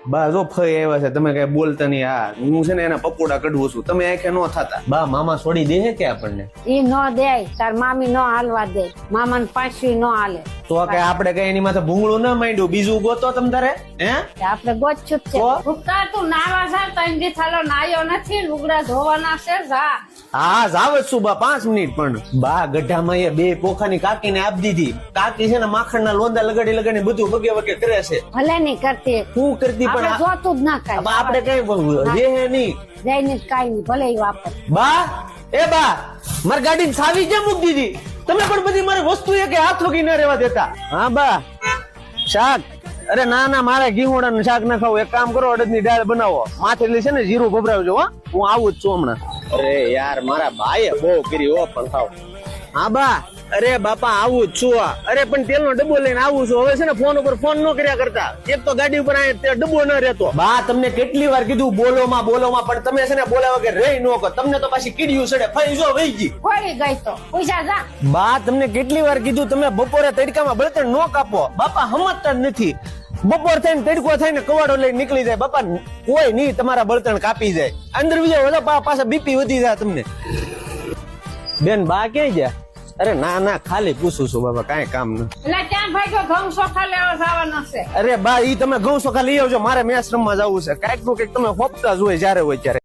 બા જો ફઈ આવ્યા છે, તમે કઈ બોલતા નહીં. હા હું છે ને એના પકોડા કઢવું છું, તમે આંખે ન થતા. બા મામા છોડી દે કે આપણને? ઈ નો દે, તાર મામી નો હાલવા દે, મામા ને પાછું નો હાલે. તો કે આપણે કઈ એની માથે ભૂંગળું ના માંડ્યું, બીજું ગોતો તમ તારે. હે આપડે ગોચું જ છે. ભૂખતા તું નાવા જા, તઈ દી થાલો નાયો નથી, લુગડા ધોવાના છે, જા. હા જાવ જ છું બા, 5 મિનિટ. પણ બા ગઢામાં એ બે પોખાની કાકીને આપી દીધી. કાકી છે ને માખણના લોંદા લગાડી લગાડી બધું વગે વગે કરે છે. ભલે નહીં કરતી, શું કરતી? પણ આપણે જોતું જ ના કાંઈ. આપણે કઈ રે નહીં જઈને કાઈ નહીં, ભલે ઈ વાપર. બા એ બા, મારી ગાડી સાવી કેમ મૂકી દીધી? તમે પણ બધી મારી વસ્તુ એ કે હાથ વગી ના રહેવા દેતા. હા બા શાક, અરે ના ના મારે ઘીહોડાનું શાક ના ખાવું. એક કામ કરો, અડદની દાળ બનાવો, માથેલી છે ને જીરું ભભરાવજો. હા હું આવું જ છું હમણાં. અરે યાર મારા ભાઈએ બહુ કરી હો. પણ ખાવ. હા બા, અરે બાપા આવું જ છું. અરે પણ તેલનો ડબ્બો લઈને આવું છું. હવે છે ને ફોન ઉપર ફોન ન કર્યા કરતા. એક તો ગાડી ઉપર ડબ્બો ન રહેતો. બા તમને કેટલી વાર કીધું બોલોમાં બોલોમાં, પણ તમે છે ને બોલ્યા વગર રહી ન કહો. તમને તો પાછી કીડ્યું સડે, ફઈ જો વહી ગઈ. કોઈ ગઈ તો પૂછા જા. બા તમને કેટલી વાર કીધું, તમે બપોરે તડકામાં બળતણ ન કાપો. બાપા સમજતા જ નથી. બપોર થઈને તડકો થઈને કવાડો લઈને નીકળી જાય. બાપા કોઈ નહીં તમારા બળતણ કાપી જાય. અંદર બીજા પાછા બીપી વધી જાય તમને. બેન બા ક્યાંય ગયા? અરે ના ના ખાલી પૂછું છું બાબા, કાંઈ કામ નથી. એટલે ક્યાં ભાગ્યો? ઘઉં ચોખા લેવા જવાના છે. અરે બા ઈ તમે ઘઉં ચોખા લઈ આવજો, મારે મેચ રમવા જવું છે. કાંઈક નું કઈક તમે હોપતા જ હોય જયારે હોય ત્યારે.